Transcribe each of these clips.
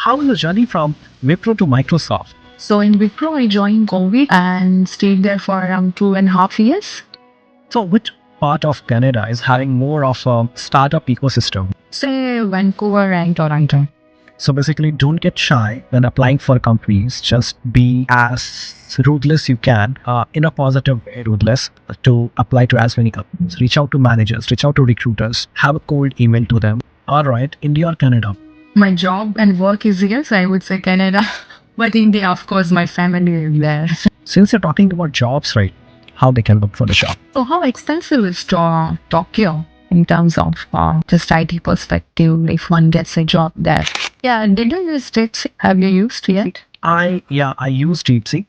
how is the journey from Wipro to Microsoft? So in Wipro, I joined COVID and stayed there for around 2.5 years. So which part of Canada is having more of a startup ecosystem? Say Vancouver and Toronto. So basically, don't get shy when applying for companies. Just be as ruthless you can, in a positive way, ruthless, to apply to as many companies. Reach out to managers, reach out to recruiters, have a cold email to them. All right, India or Canada? My job and work is here, so I would say Canada. But India, of course, my family is there. Since you're talking about jobs, right? How they can look for the job? So how expensive is Tokyo in terms of just IT perspective if one gets a job there? Yeah, did you use it? Have you used yet? I use DeepSeek.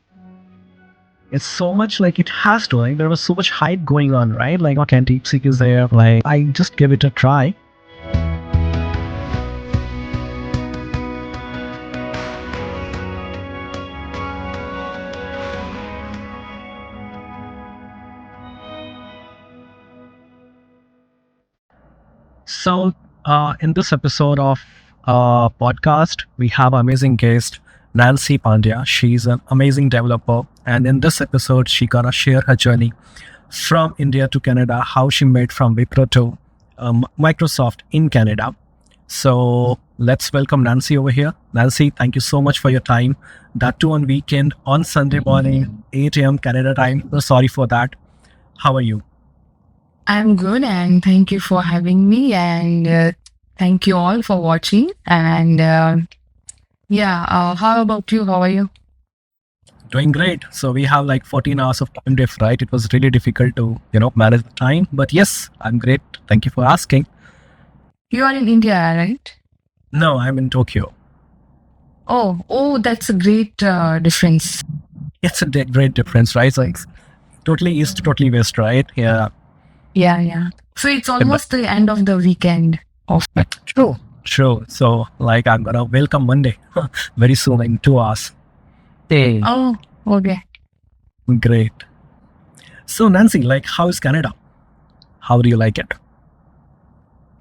It's so much like it has to. Like there was so much hype going on, right? Like okay, DeepSeek is there. Like I just give it a try. So, in this episode of podcast, we have amazing guest Nancy Pandya. She's an amazing developer, and in this episode, she gonna share her journey from India to Canada, how she made from Wipro to Microsoft in Canada. So let's welcome Nancy over here. Nancy, thank you so much for your time. That too on weekend on Sunday morning, 8 a.m. Canada time. So sorry for that. How are you? I'm good, and thank you for having me, and thank you all for watching. And how about you? How are you? Doing great. So we have like 14 hours of time diff, right? It was really difficult to, manage the time. But yes, I'm great. Thank you for asking. You are in India, right? No, I'm in Tokyo. Oh, that's a great difference. It's a great difference, right? It's like totally east, totally west, right? Yeah. Yeah. So it's almost the end of the weekend of it. True. So like I'm gonna welcome Monday very soon in 2 hours. Hey. Oh, okay. Great. So Nancy, like how is Canada? How do you like it?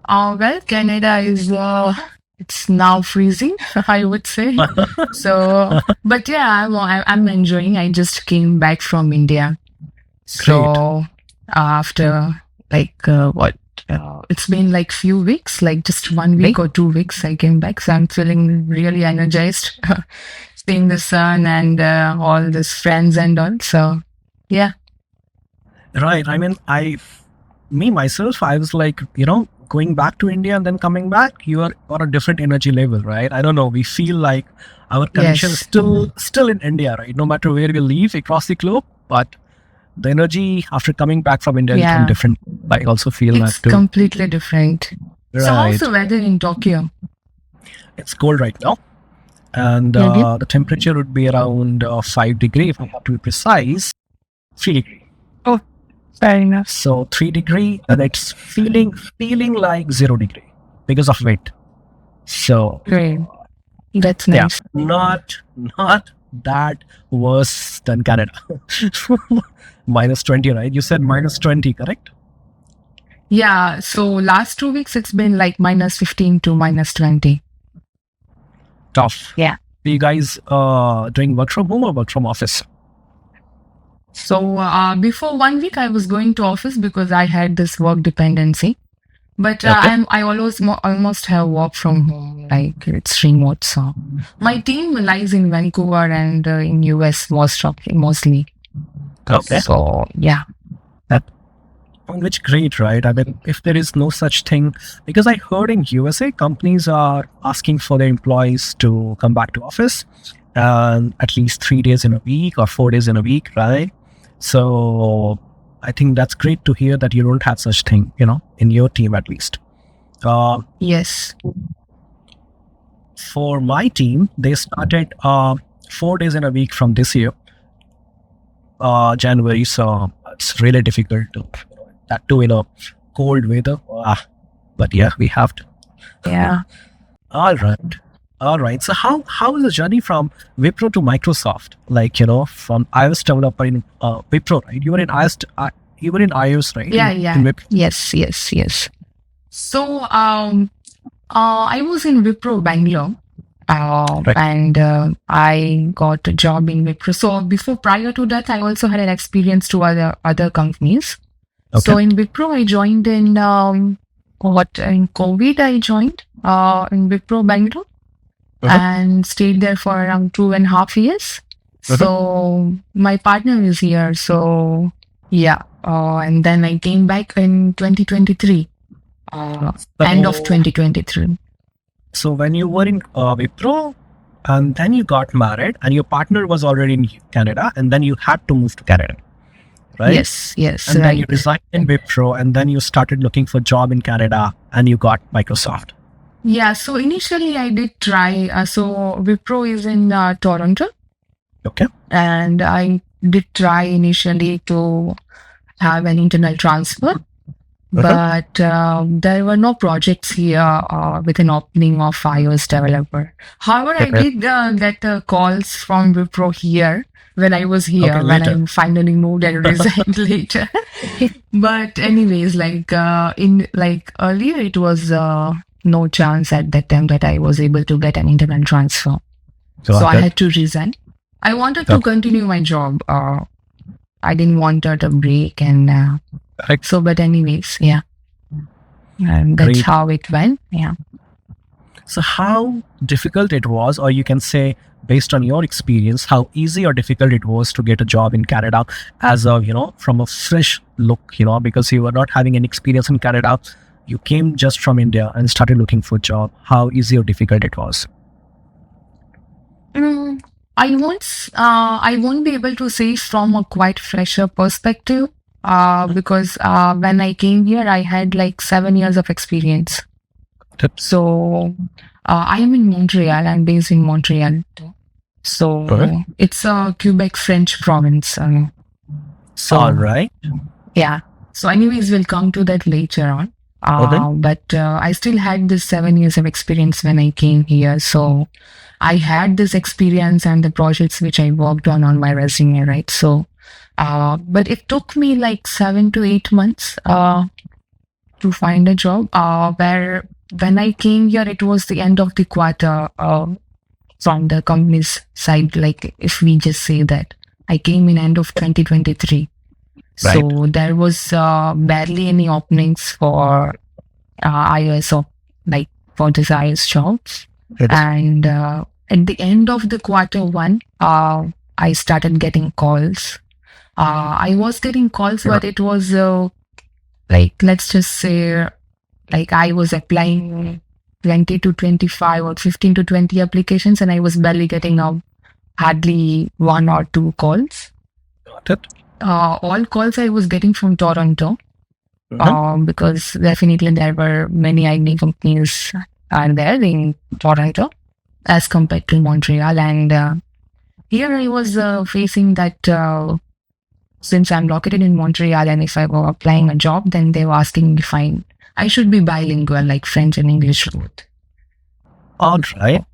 Well, Canada is it's now freezing, I would say. So, but yeah, I'm enjoying. I just came back from India. So after it's been like few weeks, like just 1 week or 2 weeks, I came back. So I'm feeling really energized, seeing the sun and all these friends and all. So yeah. Right. I mean, myself, I was like, going back to India and then coming back, you are on a different energy level, right? I don't know. We feel like our connection is still in India, right? No matter where we leave across the globe, but the energy after coming back from India is different. I also feel that too. It's completely different. Right. So how's the weather in Tokyo? It's cold right now. And the temperature would be around 5 degrees, if I have to be precise. 3 degrees. Oh, fair enough. So 3 degree, and it's feeling like 0 degree because of weight. So great. That's nice. Yeah, not that worse than Canada. Minus 20, right? You said minus 20, correct? Yeah. So last 2 weeks it's been like minus 15 to minus 20. Tough. Yeah. Are you guys doing work from home or work from office? So before 1 week I was going to office because I had this work dependency. But I almost have work from home, like it's remote. So my team lies in Vancouver and in US mostly. Okay. So yeah. Which great, right? I mean, if there is no such thing, because I heard in USA companies are asking for their employees to come back to office at least 3 days in a week or 4 days in a week, right? So I think that's great to hear that you don't have such thing, in your team at least. Yes. For my team, they started 4 days in a week from this year, January. So it's really difficult to that too in a cold weather. But yeah, we have to. Yeah. All right. So how is the journey from Wipro to Microsoft? Like, from iOS developer in Wipro, right? You were in iOS, right? Yeah. In Yes. So I was in Wipro Bangalore, Right. And I got a job in Wipro. So prior to that, I also had an experience to other companies. So Okay. in Wipro, I joined in in COVID. I joined in Wipro Bangalore and stayed there for around 2.5 years. So my partner is here. So yeah, and then I came back in 2023, end of So, 2023. so when you were in Wipro, and then you got married, and your partner was already in Canada, and then you had to move to Canada, right? Yes, And then you right. resigned in Wipro, and then you started looking for job in Canada, and you got Microsoft. Yeah, so initially I did try. So Wipro is in Toronto, Okay. and I did try initially to have an internal transfer, but there were no projects here with an opening of iOS developer. However, I Okay. did get calls from Wipro here when I was here, Okay, when later. I finally moved and resigned later. But anyways, in earlier, it was no chance at that time that I was able to get an internal transfer. So Got I it. had to resign. I wanted to Got continue my job. I didn't want a break, and Correct. so. But anyways, yeah, that's Great. how it went. Yeah. So how difficult it was, or you can say, based on your experience, how easy or difficult it was to get a job in Canada as a, from a fresh look, because you were not having any experience in Canada. You came just from India and started looking for a job. How easy or difficult it was? I won't be able to say from a quite fresher perspective, because when I came here, I had like 7 years of experience. Tips. So I am in Montreal. I'm based in Montreal. So Correct. it's a Quebec French province. So All right. yeah. So anyways, we'll come to that later on. Okay. But I still had this 7 years of experience when I came here. So I had this experience and the projects which I worked on my resume, right? So, but it took me like 7 to 8 months to find a job. Where when I came here, it was the end of the quarter from the company's side. Like if we just say that I came in end of 2023. So there was barely any openings for iOS or like for this iOS jobs. And at the end of the quarter one, I started getting calls. I was getting calls, but it was like, let's just say, like I was applying 20 to 25 or 15 to 20 applications, and I was barely getting hardly 1 or 2 calls. Got it. All calls I was getting from Toronto, because definitely there were many IT companies are there in Toronto as compared to Montreal. And here I was facing that since I'm located in Montreal, and if I were applying a job, then they were asking if I should be bilingual, like French and English both. All right.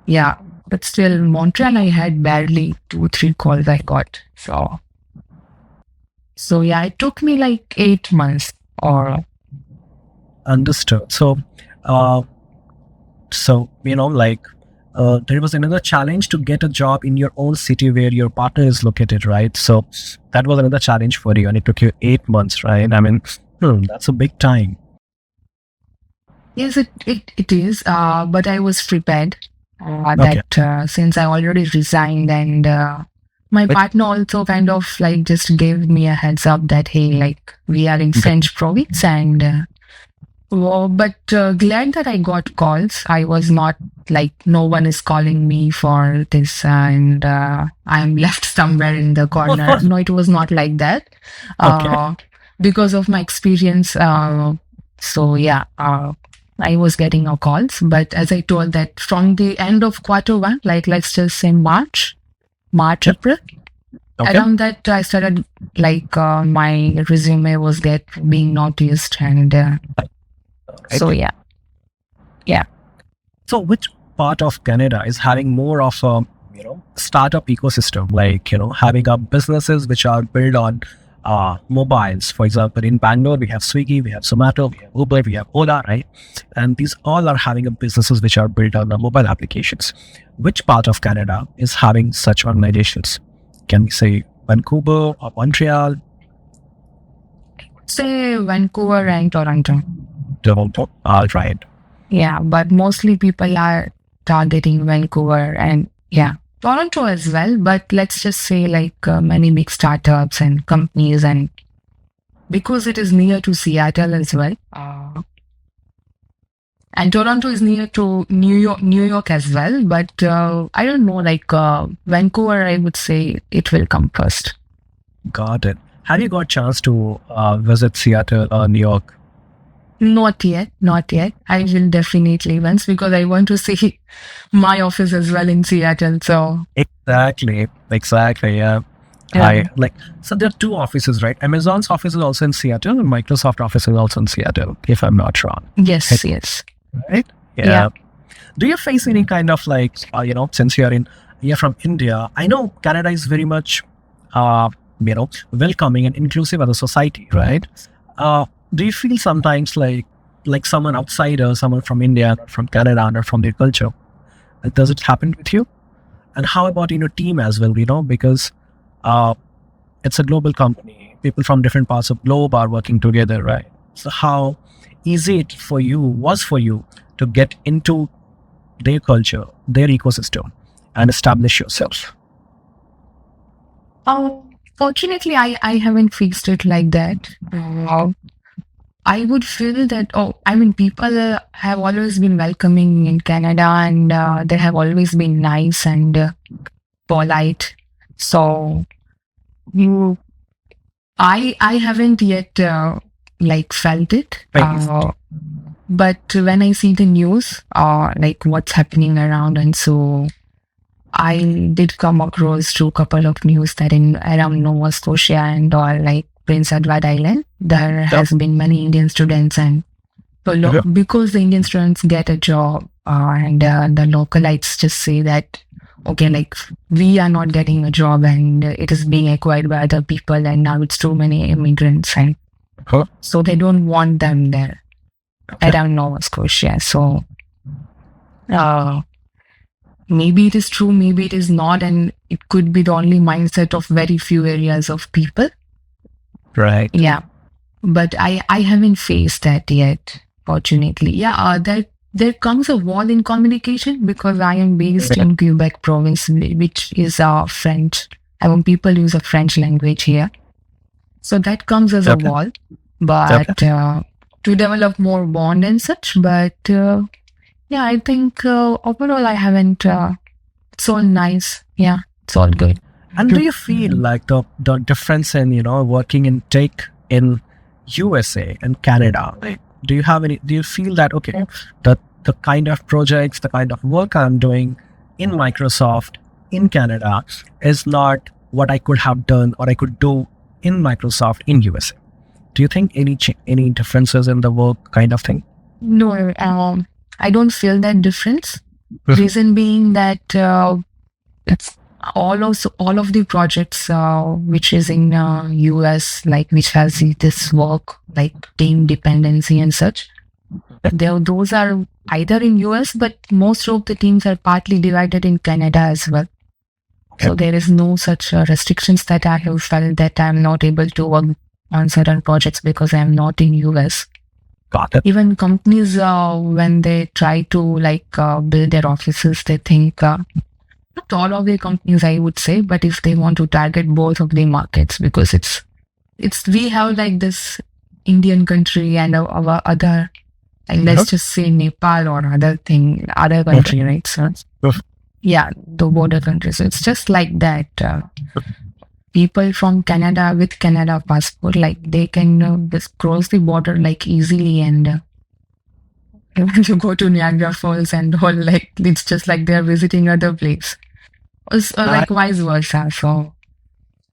Yeah, but still, Montreal, I had barely 2-3 calls I got. So yeah, it took me like 8 months or. Understood. So, there was another challenge to get a job in your own city where your partner is located, right? So that was another challenge for you, and it took you 8 months, right? I mean, that's a big time. Yes, it is. But I was prepared that since I already resigned, and my partner also kind of like just gave me a heads up that, hey, like we are in French province, and but glad that I got calls. I was not like no one is calling me for this, and I'm left somewhere in the corner. No, it was not like that. Because of my experience. So yeah. I was getting calls, but as I told that from the end of quarter one, like let's just say March, April, around that I started like my resume was being noticed, and so yeah. So which part of Canada is having more of a startup ecosystem, like having businesses which are built on mobiles. For example, in Bangalore, we have Swiggy, we have Zomato, we have Uber, we have Ola, right? And these all are having businesses which are built on the mobile applications. Which part of Canada is having such organizations? Can we say Vancouver or Montreal? Say Vancouver and Toronto. Toronto. All right. Yeah, but mostly people are targeting Vancouver and Toronto as well. But let's just say many big startups and companies, and because it is near to Seattle as well. And Toronto is near to New York as well. But I don't know, Vancouver, I would say it will come first. Got it. Have you got a chance to visit Seattle or New York? Not yet. I will definitely once, because I want to see my office as well in Seattle. So Exactly. Yeah. So there are two offices, right? Amazon's office is also in Seattle, and Microsoft office is also in Seattle, if I'm not wrong. yes. Right? Yeah. Do you face any kind of since you're from India, I know Canada is very much welcoming and inclusive as a society, right? Do you feel sometimes like someone outsider, someone from India, or from Canada, or from their culture? Does it happen with you? And how about in your team as well? Because it's a global company. People from different parts of globe are working together, right? So how easy it was for you to get into their culture, their ecosystem, and establish yourself? Fortunately, I haven't fixed it like that. I would feel that, people have always been welcoming in Canada, and they have always been nice and polite. So I haven't yet felt it. But when I see the news, what's happening around, and so I did come across to a couple of news that around Nova Scotia and all, Prince Edward Island, there has been many Indian students, and so because the Indian students get a job, and the localites just say that, okay, we are not getting a job, and it is being acquired by other people, and now it's too many immigrants, and so they don't want them there around Nova Scotia. So maybe it is true, maybe it is not, and it could be the only mindset of very few areas of people. Right. Yeah. But I haven't faced that yet, fortunately. Yeah, there comes a wall in communication, because I am based in Quebec province, which is French. People use a French language here. So that comes as a wall. But to develop more bond and such. But I think overall I haven't. It's all nice. Yeah, it's all good. And do you feel like the difference in working in tech in USA and Canada? Do you feel that the kind of projects, the kind of work I'm doing in Microsoft in Canada is not what I could have done or I could do in Microsoft in USA? Do you think any differences in the work kind of thing? No, I don't feel that difference. Reason being that it's all of the projects which is in US, which has this work team dependency and such, those are either in US, but most of the teams are partly divided in Canada as well. So there is no such restrictions that I have felt that I'm not able to work on certain projects because I'm not in US. Got it. Even companies, when they try to build their offices, they think not all of the companies, I would say, but if they want to target both of the markets, because we have this Indian country and our other, let's just say Nepal or other country, right? So the border country. So it's just like that. People from Canada with Canada passport, they can just cross the border easily, and when you go to Niagara Falls and all, it's just they're visiting other place. Vice versa. So,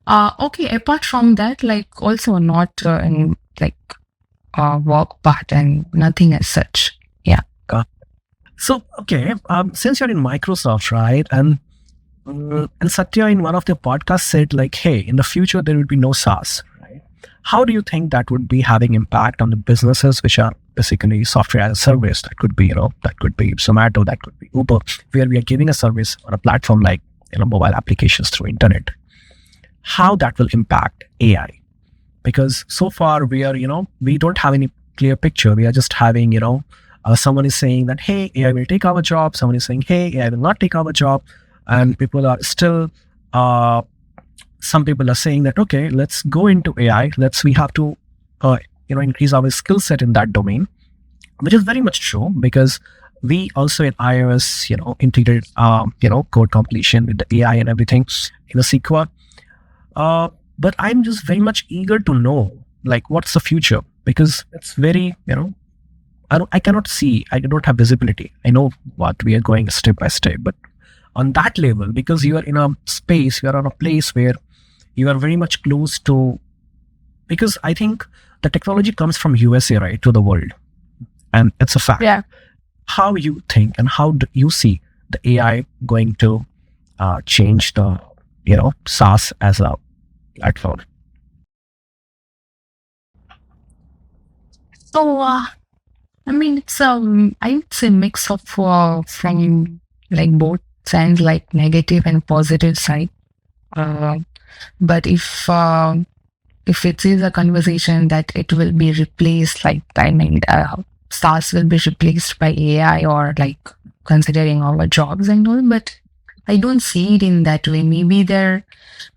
apart from that, also not in work part and nothing as such. Yeah. So, since you're in Microsoft, right, and Satya in one of the podcasts said hey, in the future there will be no SaaS, right? How do you think that would be having impact on the businesses which are basically software as a service? That could be, that could be Zomato, that could be Uber, where we are giving a service on a platform like, mobile applications through internet. How that will impact AI? Because so far we are, we don't have any clear picture. We are just having, someone is saying that, hey, AI will take our job. Someone is saying, hey, AI will not take our job. And people are still, some people are saying that, okay, let's go into AI. We have to, increase our skill set in that domain, which is very much true because we also in iOS, integrated, code completion with the AI and everything in the SQL. But I'm just very much eager to know, like, what's the future? Because it's very, I cannot see, I don't have visibility. I know what we are going step by step, but on that level, because you are in a space, you are on a place where you are very much close to, because I think the technology comes from USA, right, to the world. And it's a fact. Yeah. How you think and how do you see the AI going to change the, SaaS as a platform? So, it's I would say mix of from like both sides, like negative and positive side. But if it is a conversation that it will be replaced, like SaaS will be replaced by AI or like considering our jobs and all, but I don't see it in that way. Maybe there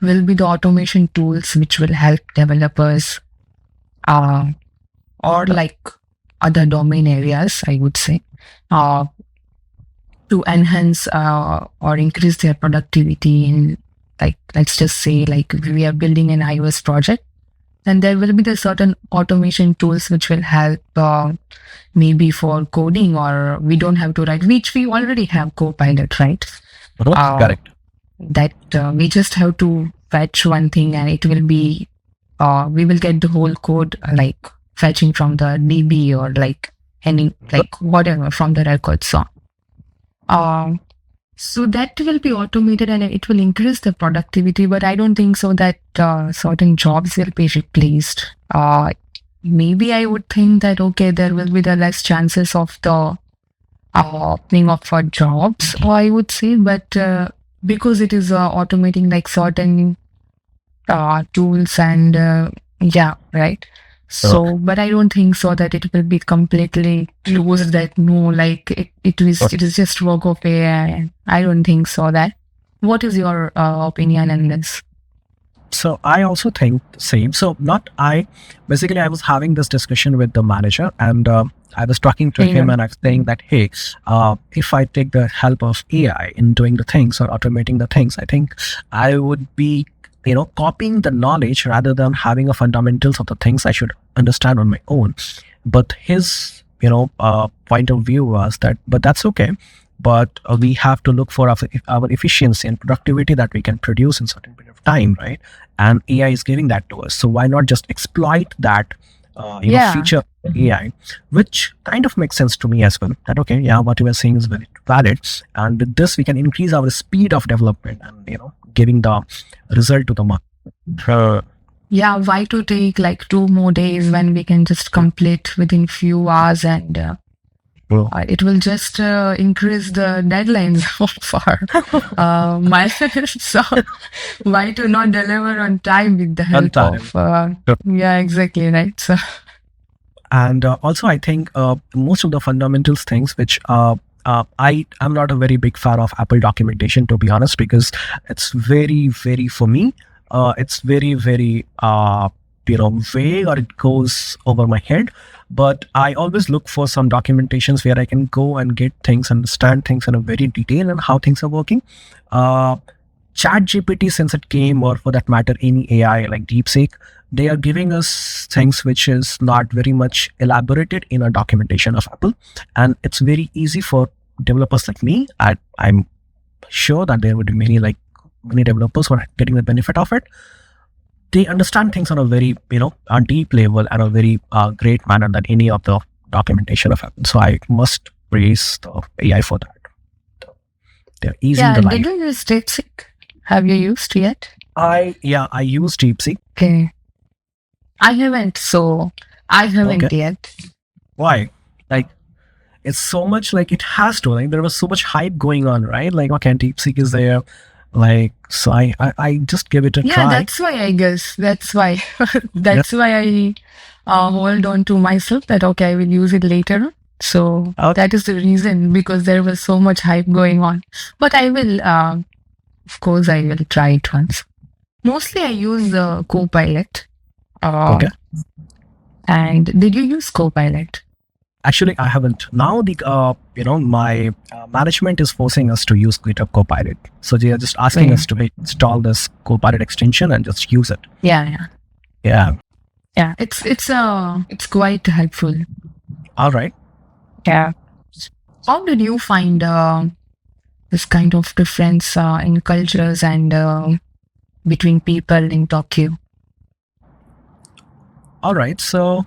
will be the automation tools which will help developers or like other domain areas, I would say, to enhance or increase their productivity in, like, let's just say, like we are building an iOS project, then there will be the certain automation tools which will help maybe for coding, or we don't have to write, which we already have Copilot, right? Correct. That we just have to fetch one thing and it will be, we will get the whole code like fetching from the DB or like any, like whatever from the record. So that will be automated and it will increase the productivity, but I don't think so that certain jobs will be replaced. Maybe I would think that, okay, there will be the less chances of the opening of jobs, or I would say, but because it is automating like certain tools and yeah, right. So, but I don't think so that it will be completely closed, that no, like it is just work of AI. I don't think so that. What is your opinion on this? So I also think the same. So basically I was having this discussion with the manager and I was talking to him and I was saying that, hey, if I take the help of AI in doing the things or automating the things, I think I would be, copying the knowledge rather than having a fundamentals of the things I should understand on my own. But his, point of view was that, but that's okay. But we have to look for our efficiency and productivity that we can produce in certain period of time, right? And AI is giving that to us. So why not just exploit that, feature of AI, which kind of makes sense to me as well. That, okay, yeah, what you are saying is very valid. And with this, we can increase our speed of development and, giving the result to the market. Yeah, why to take like 2 more days when we can just complete within few hours and it will just increase the deadlines of our milestones. So why to not deliver on time with the help of yeah, exactly, right. So and also I think most of the fundamentals things which I am not a very big fan of Apple documentation, to be honest, because it's very, very, for me, it's very, very, vague, or it goes over my head. But I always look for some documentations where I can go and get things, understand things in a very detail and how things are working. ChatGPT, since it came, or for that matter, any AI like DeepSeek, they are giving us things which is not very much elaborated in a documentation of Apple. And it's very easy for developers like me. I'm sure that there would be many developers who are getting the benefit of it. They understand things on a very, a deep level and a very great manner than any of the documentation of Apple. So I must praise the AI for that. They're easing the life. Did you use DeepSeek? Have you used yet? I use DeepSeek. Okay. I haven't. So I haven't Okay. yet. Why? Like, it's so much like it has to. Like, there was so much hype going on, right? Like, okay, DeepSeek is there. Like, so I just give it a Yeah, try. that's why I guess. That's why. Yeah. That's why I hold on to myself that okay, I will use it later. So Okay. that is the reason because there was so much hype going on. But I will, of course, I will try it once. Mostly, I use Copilot. Okay. And did you use Copilot? Actually, I haven't. Now my management is forcing us to use GitHub Copilot. So they are just asking Yeah. us to install this Copilot extension and just use it. Yeah. Yeah. It's quite helpful. All right. Yeah. How did you find this kind of difference in cultures and between people in Tokyo? All right. So,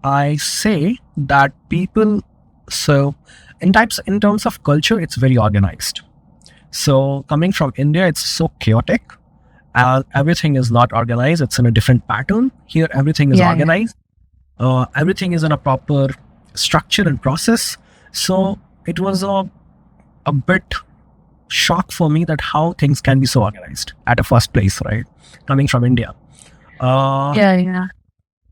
I say that people. So, in terms of culture, it's very organized. So, coming from India, it's so chaotic. Everything is not organized. It's in a different pattern. Here, everything is Yeah. organized. Everything is in a proper structure and process. So, it was a bit shock for me that how things can be so organized at a first place, right? Coming from India. Yeah.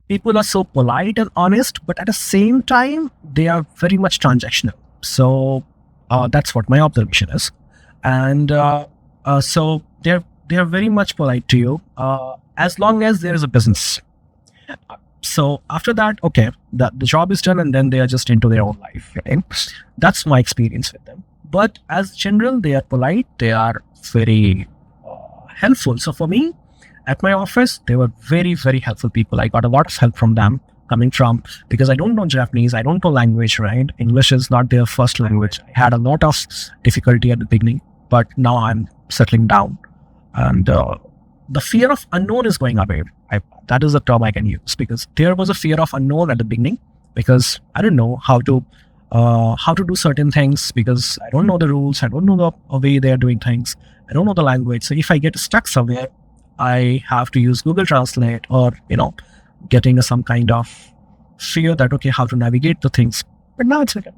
People are so polite and honest, but at the same time, they are very much transactional. So that's what my observation is, and so they're very much polite to you as long as there is a business. So after that, okay, the job is done, and then they are just into their own life. Right? That's my experience with them. But as general, they are polite. They are very helpful. So for me, at my office, they were very, very helpful people. I got a lot of help from them coming from, because I don't know Japanese, I don't know language, right? English is not their first language. I had a lot of difficulty at the beginning, but now I'm settling down. And the fear of unknown is going away. That is the term I can use, because there was a fear of unknown at the beginning, because I don't know how to do certain things, because I don't know the rules, I don't know the way they are doing things, I don't know the language. So if I get stuck somewhere, I have to use Google Translate, or getting some kind of fear that okay, how to navigate the things. But now it's okay.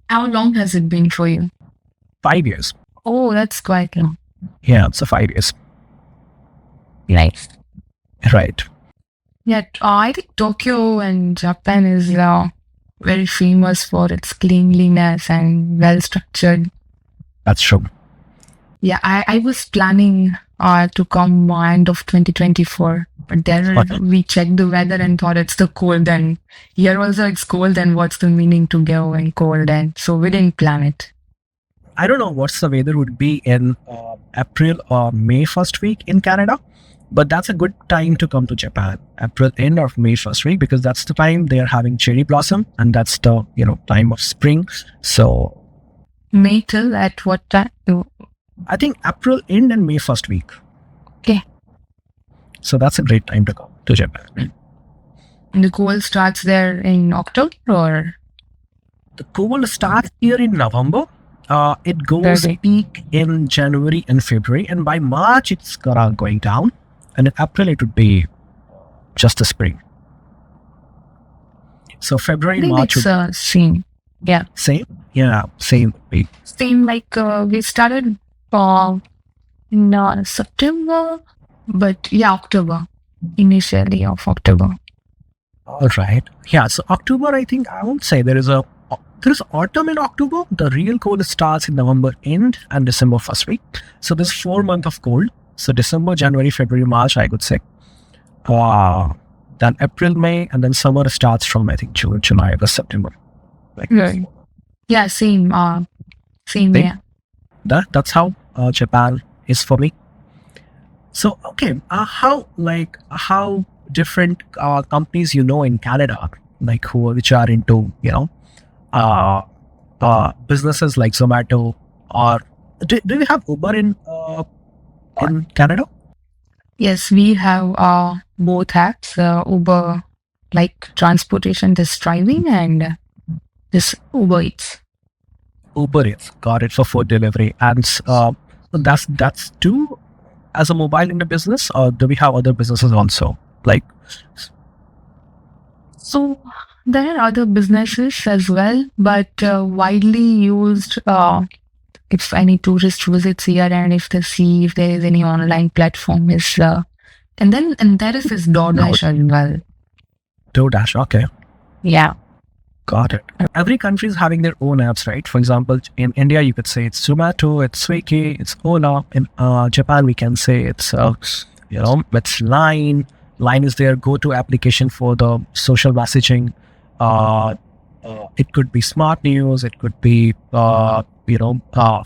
How long has it been for you? 5 years. Oh, that's quite long. Yeah, it's 5 years. Nice. Right. Yeah, I think Tokyo and Japan is very famous for its cleanliness and well structured. That's true. Yeah, I was planning to come end of 2024, but then Okay. we checked the weather and thought it's the cold, and here also it's cold, and what's the meaning to go and cold, and so we didn't plan it. I don't know what's the weather would be in April or May first week in Canada, but that's a good time to come to Japan. April end of May first week, because that's the time they are having cherry blossom, and that's the time of spring. So May till at what time? I think April end and May first week. Okay. So that's a great time to come to Japan. And the cold starts there in October, or? The cold starts here in November. It goes Okay. peak in January and February, and by March it's going down, and in April it would be just the spring. So I February, think March it's would same. Yeah. same. Yeah, same. Same like we started in September, but yeah, October. Initially of October. All right. Yeah. So October, I think I won't say there is autumn in October. The real cold starts in November end and December first week. So there's 4 months of cold. So December, January, February, March, I could say. Then April, May, and then summer starts from I think June, July, August, September. Like Right. Yeah, same. Same. Same. Yeah. that's how Japan is for me. So okay, how different companies in Canada, like which are into businesses like Zomato, or do you have Uber in Canada? Yes, we have both apps, Uber, like transportation, this driving, and this Uber Eats. Uber Eats, got it, for food delivery, and that's too as a mobile in the business, or do we have other businesses also? Like, So there are other businesses as well, but widely used if any tourist visits here and if they see if there is any online platform is and there is this DoorDash as well. DoorDash, okay. Yeah. Got it. Every country is having their own apps, right? For example, in India, you could say it's Zomato, it's Swiggy, it's Ola. In Japan, we can say it's, it's Line. Line is their go-to application for the social messaging. It could be Smart News. It could be, for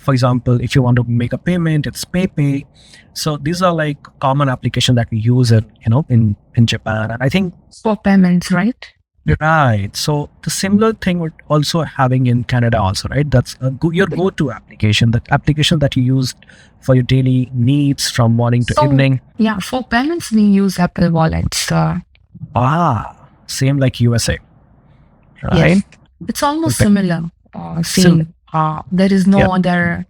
example, if you want to make a payment, it's PayPay. So these are like common applications that we use in Japan. And I think For payments, right? right. So the similar thing we're also having in Canada also, right? That's your go-to application, the application that you use for your daily needs from morning to So, evening. Yeah, for payments we use Apple Wallets. Same like USA, right? Yes, it's almost Okay. similar. Same. There is no Yeah. other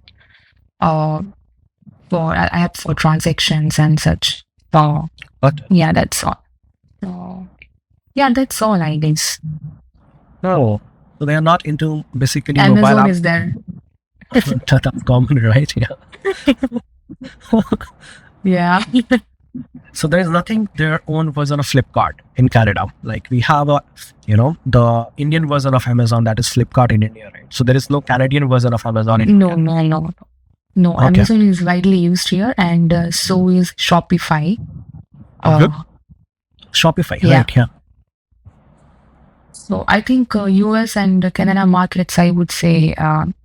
for app for transactions and such. So But yeah, that's all. So yeah, that's all I guess. no, so they are not into basically mobile Amazon apps. is there. That's common, right? Yeah. Yeah. So there is nothing their own version of Flipkart in Canada. Like we have the Indian version of Amazon, that is Flipkart in India, right? So there is no Canadian version of Amazon in No, India. no. Okay. Amazon is widely used here, and so is Shopify. Good. Shopify, Yeah. right? Yeah. So I think US and Canada markets, I would say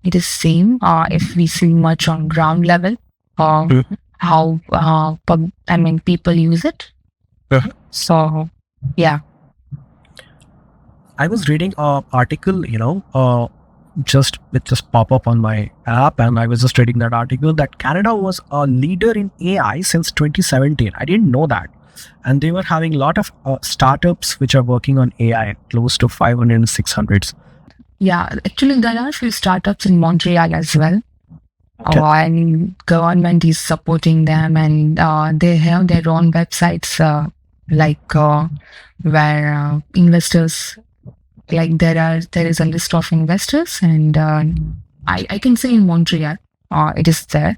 it is same. If we see much on ground level, Mhm. how people use it. Mhm. So yeah. I was reading an article, it just pop up on my app, and I was just reading that article that Canada was a leader in AI since 2017. I didn't know that. And they were having a lot of startups which are working on AI, close to 500 and 600s. Yeah, actually, there are a few startups in Montreal as well. Okay. And government is supporting them, and they have their own websites, where investors, like there is a list of investors, and I can say in Montreal, it is there,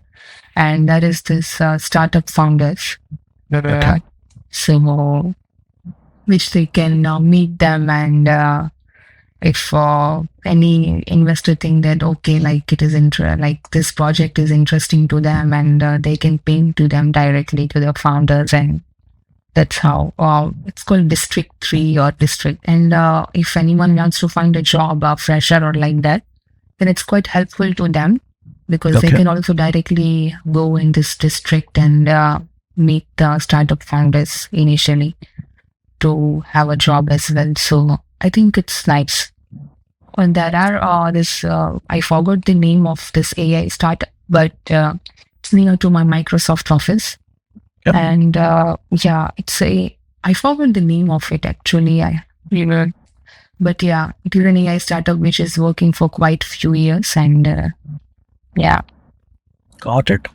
and there is this startup founders. Okay. So which they can meet them, and if any investor think that okay, like it is like this project is interesting to them, and they can pay to them directly to the founders, and that's how it's called District 3 or District. And if anyone wants to find a job, fresher or like that, then it's quite helpful to them, because they Okay. can also directly go in this district and meet the startup founders initially to have a job as well. So I think it's nice. And there are I forgot the name of this AI startup, but it's near to my Microsoft office. Yep. And I forgot the name of it actually. But yeah, it is an AI startup which is working for quite few years, and yeah. Got it.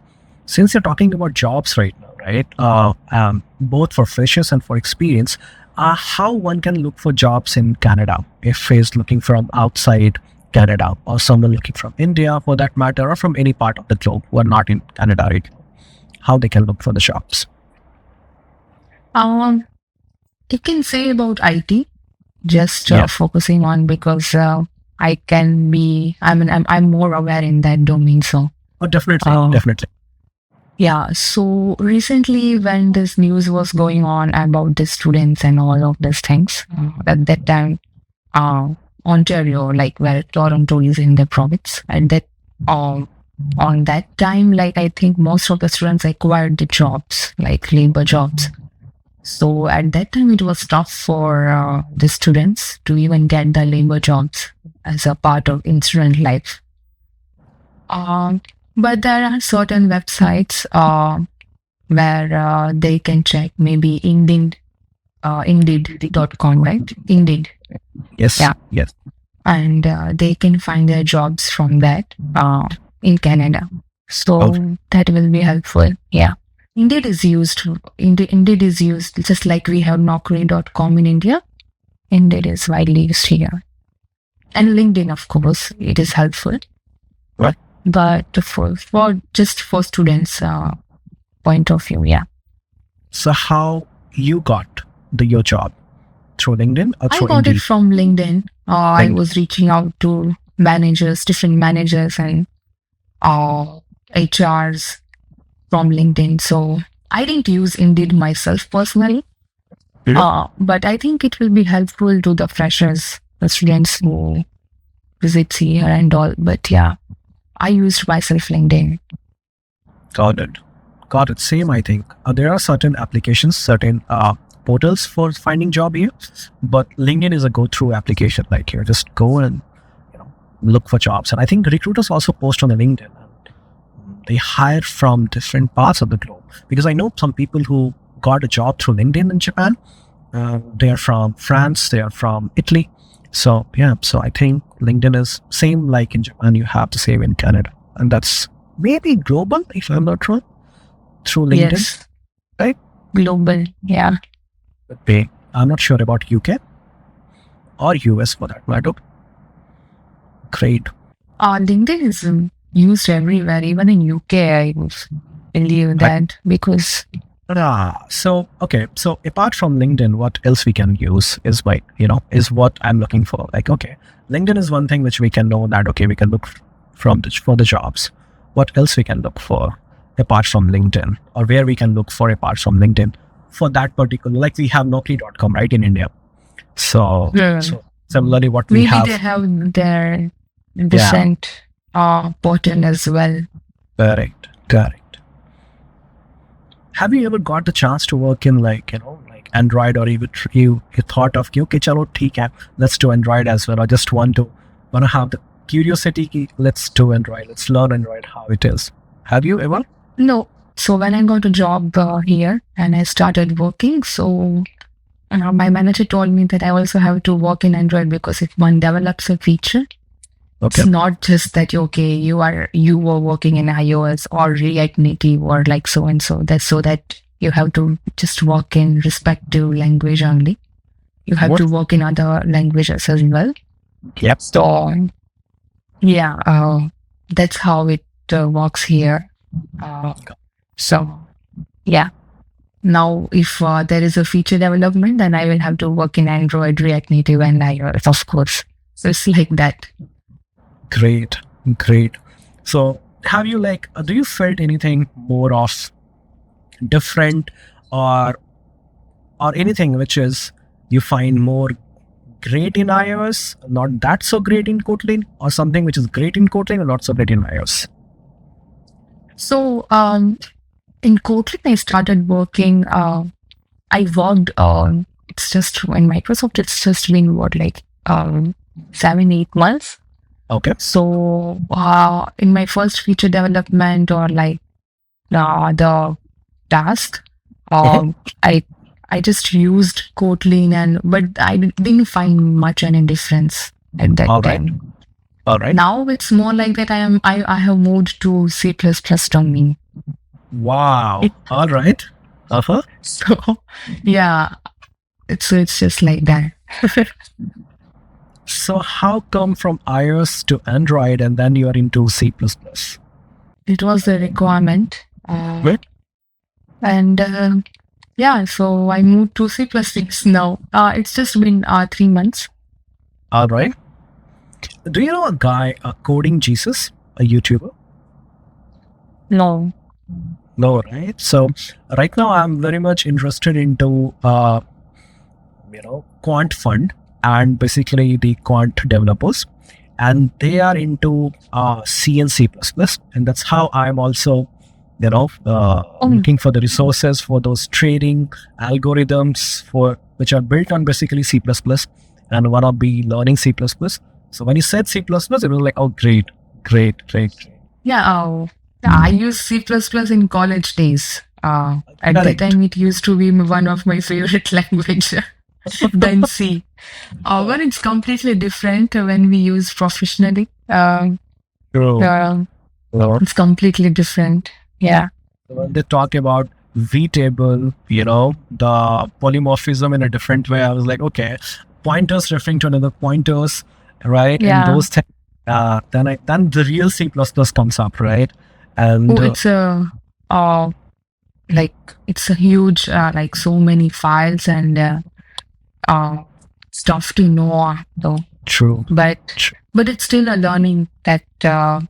Since you're talking about jobs right now, right? Both for freshers and for experience, how one can look for jobs in Canada if he's looking from outside Canada, or someone looking from India for that matter, or from any part of the globe who are not in Canada, right? How they can look for the jobs. You can say about IT, just Yeah. focusing on, because I'm more aware in that domain. So Oh, definitely, Oh. definitely. yeah, so recently when this news was going on about the students and all of these things, at that time, Ontario, like where Toronto is in the province, and that on that time, like I think most of the students acquired the jobs, like labor jobs. So at that time, it was tough for the students to even get the labor jobs as a part of student life. But there are certain websites where they can check, maybe Indeed.com, right? Indeed. Yes. Yeah. Yes. And they can find their jobs from that in Canada. So Okay. that will be helpful. Yeah. Indeed is used. Indeed is used just like we have Naukri.com in India. Indeed is widely used here. And LinkedIn, of course, it is helpful. Right. But for students' point of view, yeah. So how you got your job? Through LinkedIn or I through got Indeed? it from LinkedIn. I LinkedIn. was reaching out to different managers and HRs from LinkedIn. So I didn't use Indeed myself personally, but I think it will be helpful to the freshers, the students who visit here and all. But yeah, I used myself LinkedIn. Got it. Same, I think. There are certain applications, certain portals for finding job here, but LinkedIn is a go-through application. Like you just go and look for jobs. And I think recruiters also post on the LinkedIn. They hire from different parts of the globe, because I know some people who got a job through LinkedIn in Japan. They are from France, they are from Italy. So yeah, so I think LinkedIn is same like in Japan, you have the same in Canada. And that's maybe global, if I'm not wrong, through LinkedIn. Yes. Right? Global, yeah. But I'm not sure about UK or US for that matter. Great. LinkedIn is used everywhere, even in UK, I believe that, because So apart from LinkedIn, what else we can use is is what I'm looking for. Like, okay, LinkedIn is one thing which we can know that, okay, we can look for the jobs. What else we can look for apart from LinkedIn, or where we can look for apart from LinkedIn for that particular, like we have Naukri.com, right, in India. So similarly, what we maybe have. they have their different portal as well. Correct. Have you ever got the chance to work in like Android, or even you thought of okay, chalo, theek hai, let's do Android as well, or just want to have the curiosity ki, let's do Android, let's learn Android how it is. Have you ever? No. So when I got a job here and I started working, so my manager told me that I also have to work in Android, because if one develops a feature, it's not just that you were working in iOS or React Native or like so and so. That's so that you have to just work in respective language only. You have to work in other languages as well. Yep. So yeah, that's how it works here. So yeah. Now, if there is a feature development, then I will have to work in Android, React Native, and iOS, of course. So it's like that. Great. So have you do you felt anything more of different, or anything which is you find more great in iOS, not that so great in Kotlin, or something which is great in Kotlin and not so great in iOS? So in Kotlin, I started working. I worked on. It's just in Microsoft. It's just been 7-8 months. Okay. So in my first feature development, or the task, I just used Kotlin, but I didn't find much any difference at that time. All right. Now it's more like that. I have moved to C++ domain. Wow. All right. So yeah, it's just like that. So how come from iOS to Android and then you are into C++? It was a requirement. And so I moved to C++ now. It's just been 3 months. All right. Do you know a guy, Coding Jesus, a YouTuber? No, right? So right now I'm very much interested into, Quant Fund, and basically the quant developers, and they are into C and C++, and that's how I'm also looking for the resources for those trading algorithms for which are built on basically C++, and want to be learning C++. So when you said C++, it was like, oh, great. Yeah, I used C++ in college days. At that time, it used to be one of my favorite language than C. But it's completely different when we use professionally. It's completely different. Yeah. When they talk about V-table, the polymorphism in a different way. I was like, okay, pointers referring to another pointers, right? Yeah. And those things, then the real C++ comes up, right? And it's a huge, like so many files and stuff to know though. true. But it's still a learning that I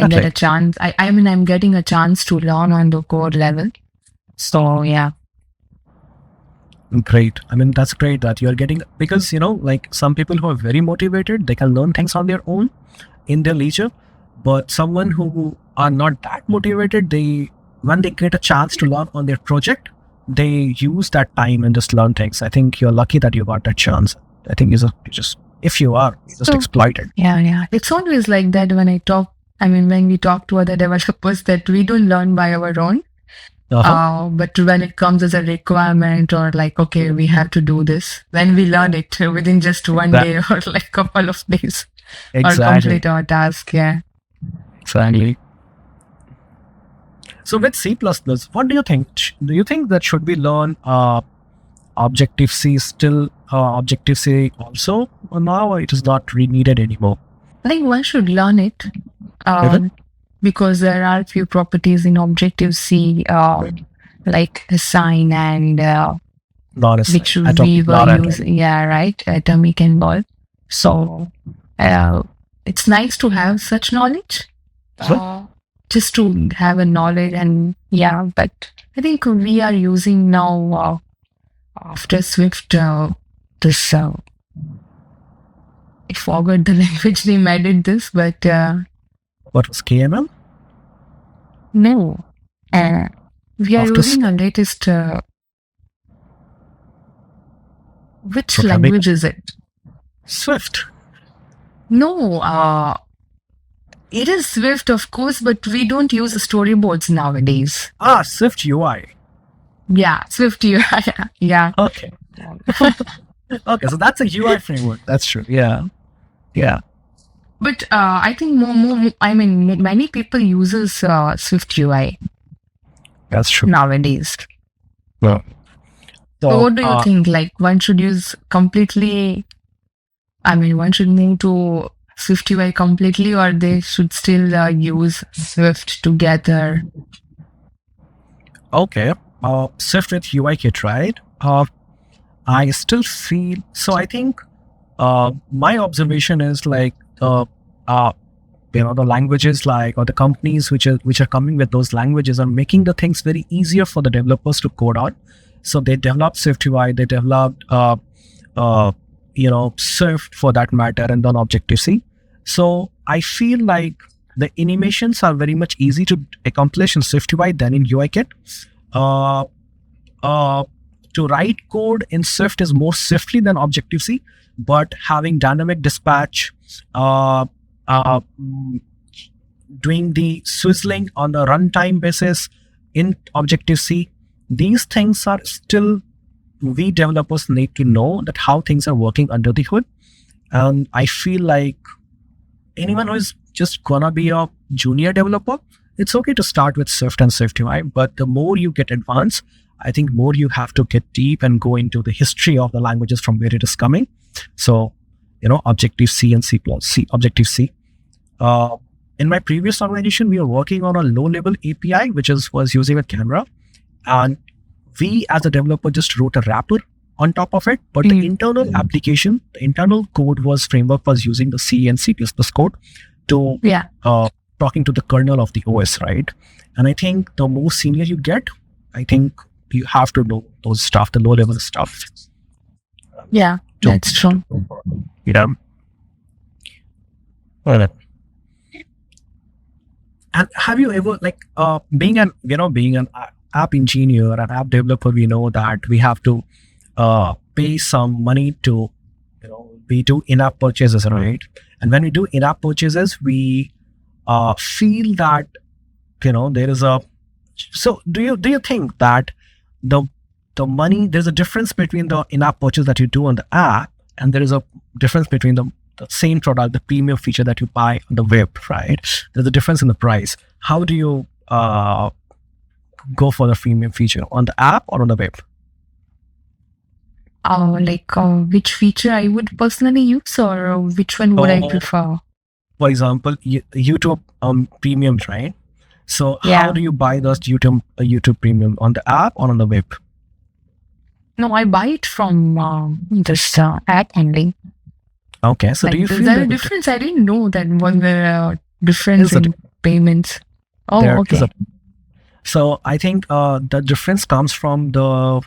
get Okay. a chance. I mean, I'm getting a chance to learn on the code level. So yeah. Great. I mean, that's great that you're getting, because, like some people who are very motivated, they can learn things on their own in their leisure. But someone who are not that motivated, when they get a chance to learn on their project, they use that time and just learn things. I think you're lucky that you got that chance. I think you just if you are, you just So- exploit it. Yeah. It's always like that when when we talk to other developers, that we don't learn by our own. But when it comes as a requirement or like, okay, we have to do this, when we learn it within just one That- day or like couple of days or Exactly. complete our task. Yeah. Exactly. So with C++, what do you think? Do you think that should we learn Objective-C still, Objective-C also, or now it is not really needed anymore? I think one should learn it Mhm. because there are a few properties in Objective-C like assign and Not as which atomic, we not were atomic. using. Yeah, right. Atomic and all. So it's nice to have such knowledge. Just to have a knowledge but I think we are using now after Swift this I forgot the language name added this, but What was KML? no, we are After using a latest. Which Programming. language is it? Swift. No, it is Swift, of course, but we don't use storyboards nowadays. Swift UI. Yeah, Swift UI. Yeah. Okay. Okay, so that's a UI framework. That's true. Yeah. But I think many people uses Swift UI That's true. nowadays. So, So what do you think? Like one should use completely? One should move to Swift UI completely, or they should still use Swift together? Okay. Swift with UI kit, right? I still feel so. I think my observation is like the languages or the companies which are coming with those languages are making the things very easier for the developers to code on. So they developed Swift UI, they developed Swift for that matter, and then Objective-C. So I feel like the animations are very much easy to accomplish in Swift UI than in UIKit. To write code in Swift is more swiftly than Objective-C, but having dynamic dispatch, doing the swizzling on the runtime basis in Objective-C, these things are still, we developers need to know that how things are working under the hood. And I feel like anyone who is just gonna be a junior developer, it's okay to start with Swift and Swift UI, but the more you get advanced, I think more you have to get deep and go into the history of the languages from where it is coming. So, Objective-C and C++, Objective-C. In my previous organization, we were working on a low-level API, which was using a camera. And we, as a developer, just wrote a wrapper on top of it. But the internal application, the internal code framework was using the C and C++ code to talking to the kernel of the OS, right? And I think the more senior you get, I think you have to know those stuff, the low-level stuff. Yeah, that's true. And have you ever being an app engineer and app developer, we know that we have to pay some money to we do in-app purchases, right? And when we do in-app purchases, we feel that there is a. So do you think that the money, there's a difference between the in-app purchase that you do on the app, and there is a difference between the same product, the premium feature that you buy on the web, right? There's a difference in the price. How do you go for the freemium feature, on the app or on the web? Which feature I would personally use, or which one would I prefer? For example, YouTube premium, right? So Yeah. how do you buy those YouTube premium, on the app or on the web? No, I buy it from this app only. Okay, so do you Is feel there a that difference? I didn't know that was the difference There's a in payments. Oh, there okay. is a- so I think the difference comes from the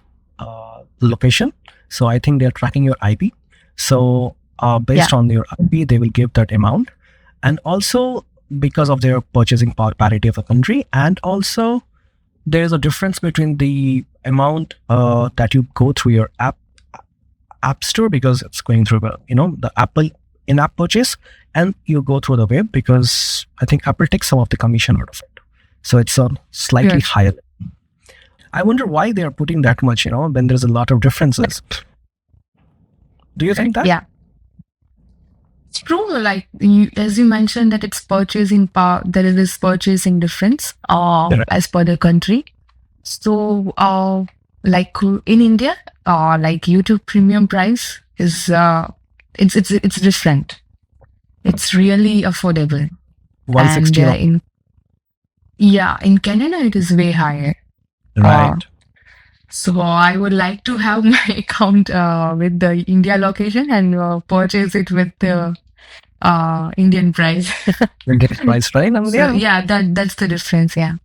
location. So I think they're tracking your IP. So based on your IP, they will give that amount, and also because of their purchasing power parity of the country, and also there's a difference between the amount that you go through your app store, because it's going through the Apple in-app purchase, and you go through the web because I think Apple takes some of the commission out of it. So it's a slightly Yes. higher. I wonder why they are putting that much, when there's a lot of differences. Do you think that? Yeah. It's true. As you mentioned, that it's purchasing power. There is this purchasing difference Correct. as per the country. So, in India, YouTube premium price is it's different. It's really affordable. 160. And in Canada, it is way higher. Right. So I would like to have my account with the India location and purchase it with the Indian price. Indian price, right? So, that's the difference. Yeah.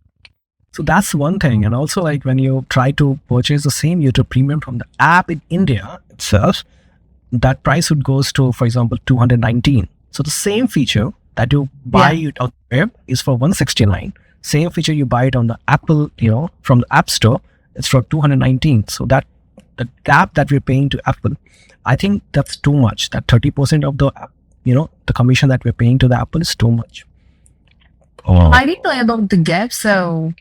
So that's one thing. And also, like, when you try to purchase the same YouTube premium from the app in India itself, that price would goes to, for example, 219. So the same feature that you buy it on the web is for 169. Same feature you buy it on the Apple, from the App Store, it's for 219. So that the gap that we're paying to Apple, I think that's too much. That 30% of the the commission that we're paying to the Apple is too much. Oh. I didn't know about the gap, so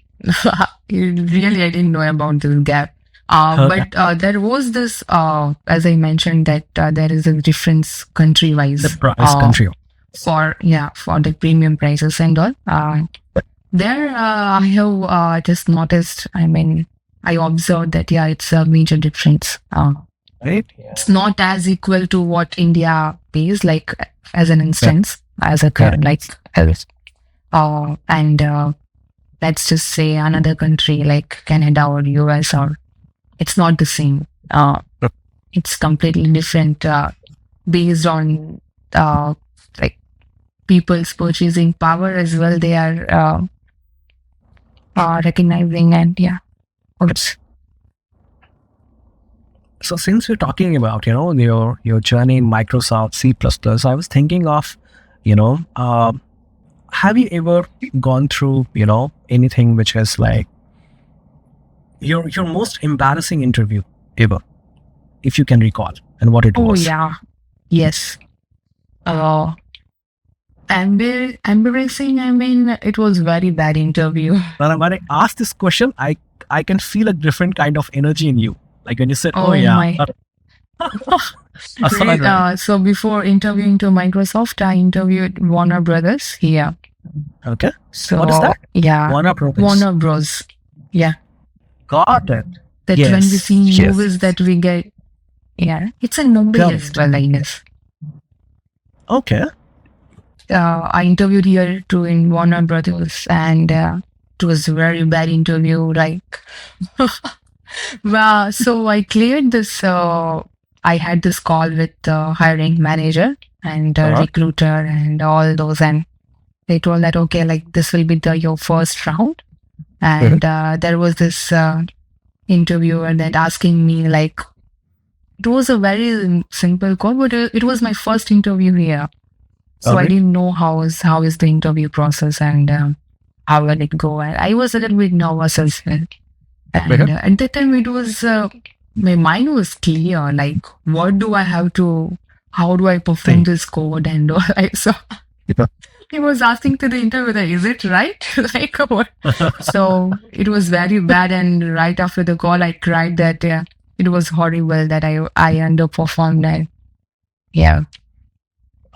really I didn't know about this gap. But there was this, as I mentioned, that there is a difference country-wise. The price country. For the premium prices and all. There I have just noticed, I observed that, it's a major difference. Right? It's not as equal to what India pays, like as an instance, as a and let's just say another country like Canada or US, or it's not the same. It's completely different based on people's purchasing power as well. They are recognizing, and So since we're talking about your journey in Microsoft C++, I was thinking of have you ever gone through anything which is like your most embarrassing interview ever, if you can recall, and what it was? Oh yeah, yes. Embarrassing. It was very bad interview. When I ask this question, I can feel a different kind of energy in you. Like when you said, "Oh yeah." My. So before interviewing to Microsoft, I interviewed Warner Brothers here. Okay. So what is that? Yeah, Warner Brothers. Warner Bros. Yeah. Got it. That when we see movies that we get, it's in Mumbai as well, I guess. Okay. I interviewed here too in Warner Brothers, and it was a very bad interview. So I cleared this. I had this call with the hiring manager and recruiter and all those, and they told that this will be your first round, and there was this interviewer that asking me it was a very simple call, but it was my first interview here. So I didn't know how is the interview process and how will it go. And I was a little bit nervous as well. And at that time, it was my mind was clear. What do I have to? How do I perform this code and all? So he was asking to the interviewer, "Is it right?" What? So it was very bad. And right after the call, I cried that it was horrible that I underperformed. And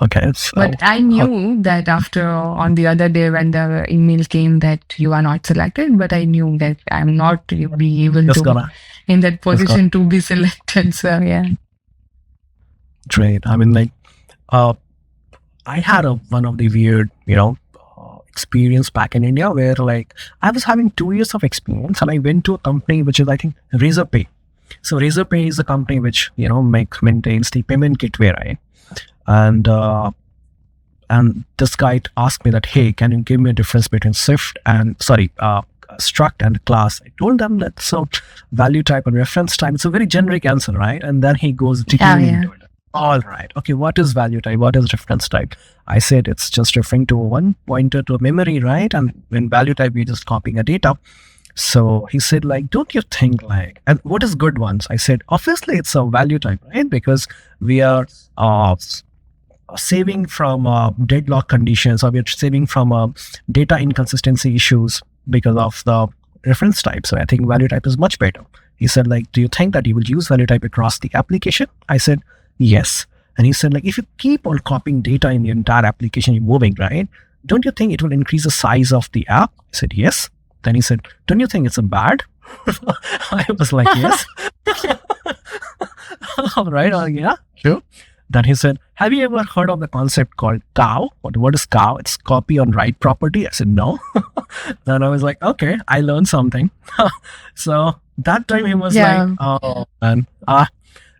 Okay. So, But I knew that after on the other day when the email came that you are not selected, but I knew that I'm not be able just to gonna, in that just gonna position to be selected. So yeah. trade. I mean, like, I had one of the weird, experience back in India where like I was having 2 years of experience and I went to a company which is I think Razorpay. So Razorpay is a company which maintains the payment gateway, right? And this guy asked me that, hey, can you give me a difference between struct and class? I told them that's a value type and reference type. It's a very generic answer, right? And then he goes digging into it. All right. Okay, what is value type? What is reference type? I said it's just referring to one pointer to a memory, right? And in value type, we're just copying a data. So he said, like, don't you think like, and what is good ones? I said, obviously it's a value type, right? Because we are saving from deadlock conditions, or we're saving from data inconsistency issues because of the reference type. So I think value type is much better. He said, like, do you think that you will use value type across the application? I said, yes. And he said, like, if you keep on copying data in the entire application you're moving, right, don't you think it will increase the size of the app? I said, yes. Then he said, don't you think it's a bad? I was like, yes. All right. Yeah, sure. Then he said, have you ever heard of the concept called cow? What is cow? It's copy on write property. I said, no. Then I was like, okay, I learned something. So that time he was like, oh, man.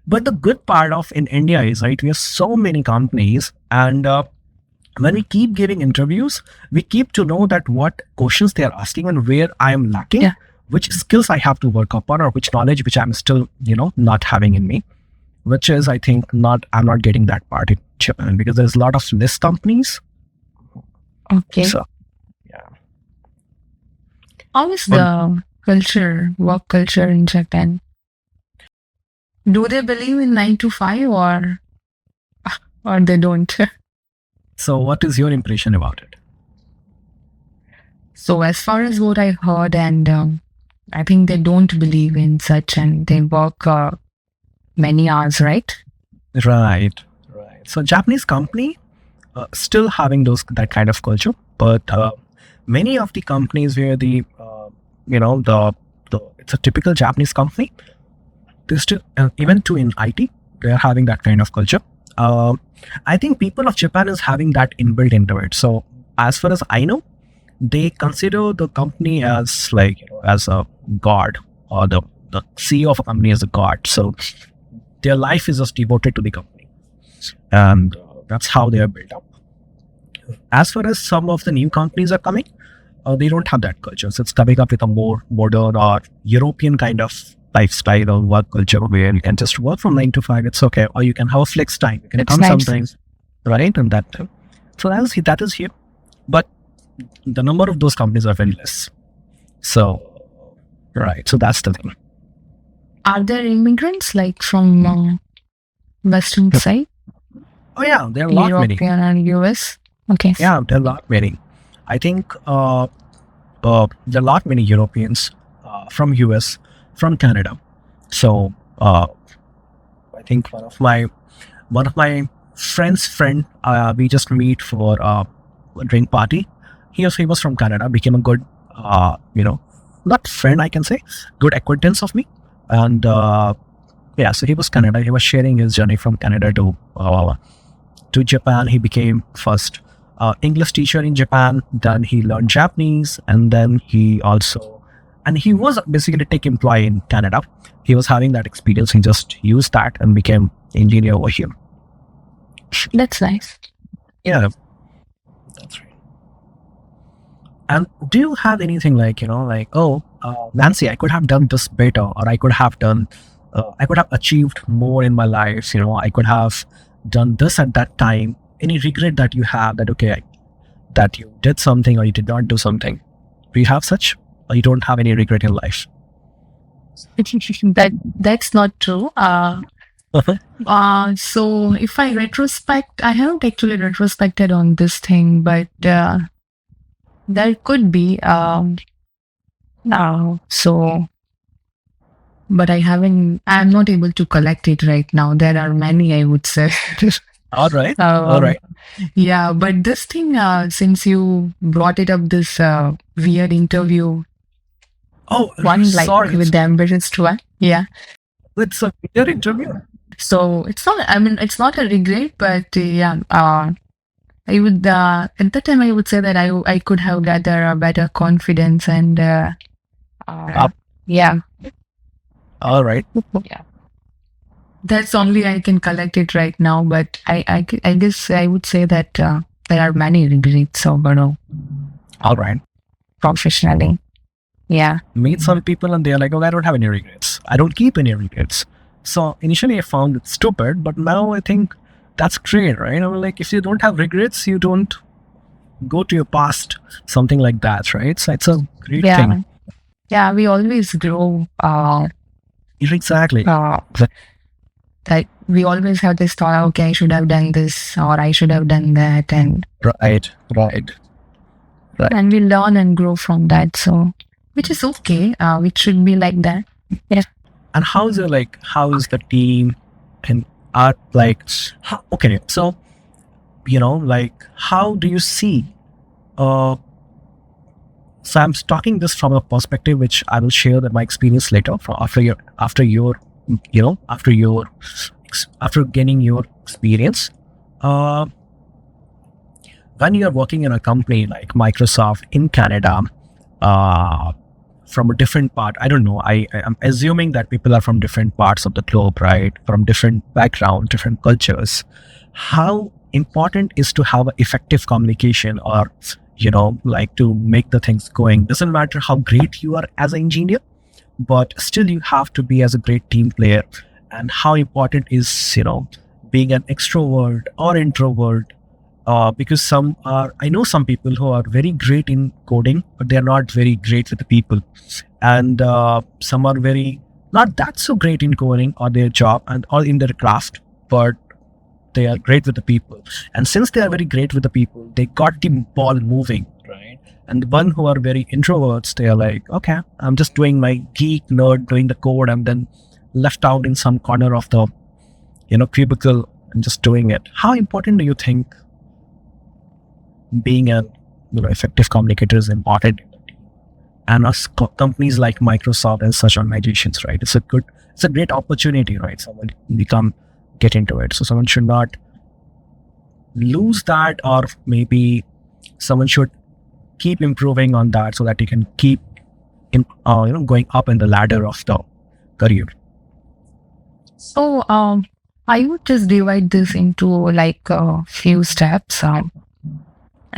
But the good part of in India is, right, we have so many companies, and when we keep giving interviews, we keep to know that what questions they are asking and where I am lacking, which skills I have to work upon, or which knowledge which I'm still, not having in me, which is, I think, I'm not getting that part in Japan because there's a lot of less companies. Okay. So, yeah. How is the work culture in Japan? Do they believe in 9 to 5 or they don't? So what is your impression about it? So as far as what I heard, and I think they don't believe in such, and they work many hours, right? Right. So Japanese company still having that kind of culture, but many of the companies where it's a typical Japanese company, they still even too in IT, they're having that kind of culture. I think people of Japan is having that inbuilt into it. So as far as I know, they consider the company as as a god, or the CEO of a company as a god. So their life is just devoted to the company, and that's how they are built up. As far as some of the new companies are coming, they don't have that culture. So it's coming up with a more modern or European kind of lifestyle or work culture where you can just work from 9 to 5. It's okay, or you can have a flex time. You can come sometimes, right? And that time. So that is here, but the number of those companies are very less. So, right. So that's the thing. Are there immigrants like from Western side? Oh yeah, there are a lot many. European and US. Okay. Yeah, there are a lot many. I think there are a lot many Europeans from US, from Canada. So I think one of my friend's friend, we just meet for a drink party. He was from Canada, became a good not friend, I can say, good acquaintance of me. And so he was Canada. He was sharing his journey from Canada to Japan. He became first English teacher in Japan, then he learned Japanese, and then he was basically a tech employee in Canada. He was having that experience. He just used that and became engineer over here. That's nice. Yeah, that's right. And do you have anything Nancy, I could have done this better, or I could have achieved more in my life. I could have done this at that time. Any regret that you have that you did something or you did not do something? Do you have such? Or you don't have any regret in life? That's not true. So if I retrospect, I haven't actually retrospected on this thing, but there could be. But I'm not able to collect it right now. There are many, I would say. All right. All Um, right. yeah, but this thing, since you brought it up, this weird interview, Oh, one like sorry. with the embarrassed one. Yeah. It's a video interview. So it's not, I mean, it's not a regret, but yeah, I would, at that time, I would say that I could have gathered a better confidence and, Up. yeah, All right. yeah. That's only I can collect it right now, but I guess I would say that there are many regrets overall All right. professionally. Yeah. Meet some people and they're like, oh, I don't have any regrets. I don't keep any regrets. So initially I found it stupid, but now I think that's great, right? I mean, like, if you don't have regrets, you don't go to your past, something like that, right? So it's a great Yeah. thing. Yeah, we always grow. Exactly. Like we always have this thought, okay, I should have done this or I should have done that, and Right. Right. and we learn and grow from that. So, which is okay. It should be like that. Yeah. And how's the team and art like? Okay, so like, how do you see? So I'm talking this from a perspective which I will share my experience later. From after gaining your experience. When you are working in a company like Microsoft in Canada, from a different part, I don't know. I am assuming that people are from different parts of the globe, right? From different background, different cultures. How important is to have effective communication, or like, to make the things going? Doesn't matter how great you are as an engineer, but still you have to be as a great team player. And how important is being an extrovert or introvert? Because I know some people who are very great in coding, but they are not very great with the people. And some are very not that so great in coding or their job or in their craft, but they are great with the people. And since they are very great with the people, they got the ball moving, right? And the one who are very introverts, they are like, okay, I'm just doing my geek nerd, doing the code, and then left out in some corner of the cubicle and just doing it. How important do you think being a effective communicator is important? And us companies like Microsoft and such organizations, right? It's a great opportunity, right? Someone get into it. So someone should not lose that, or maybe someone should keep improving on that so that you can keep going up in the ladder of the career. So, I would just divide this into like a few steps. I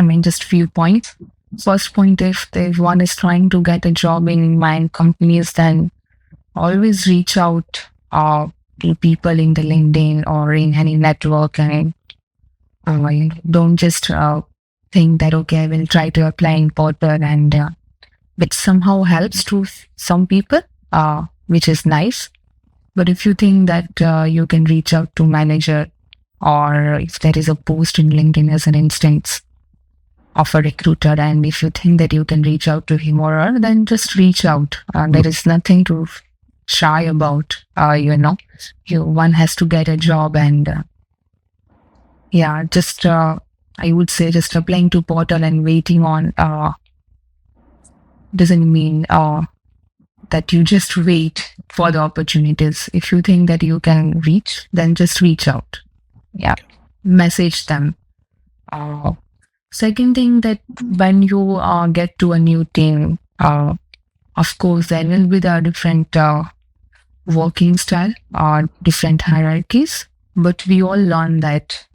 mean, just few points. First point, if one is trying to get a job in my companies, then always reach out to people in the LinkedIn or in any network, and don't just think that, okay, I will try to apply in Porter, and which somehow helps to some people, which is nice. But if you think that you can reach out to manager, or if there is a post in LinkedIn as an instance of a recruiter, and if you think that you can reach out to him or her, then just reach out. There is nothing to shy about. One has to get a job, and just I would say just applying to portal and waiting on doesn't mean that you just wait for the opportunities. If you think that you can reach, then just reach out. Yeah, message them. Second thing, that when you get to a new team, of course, there will be the different working style or different hierarchies, but we all learn that.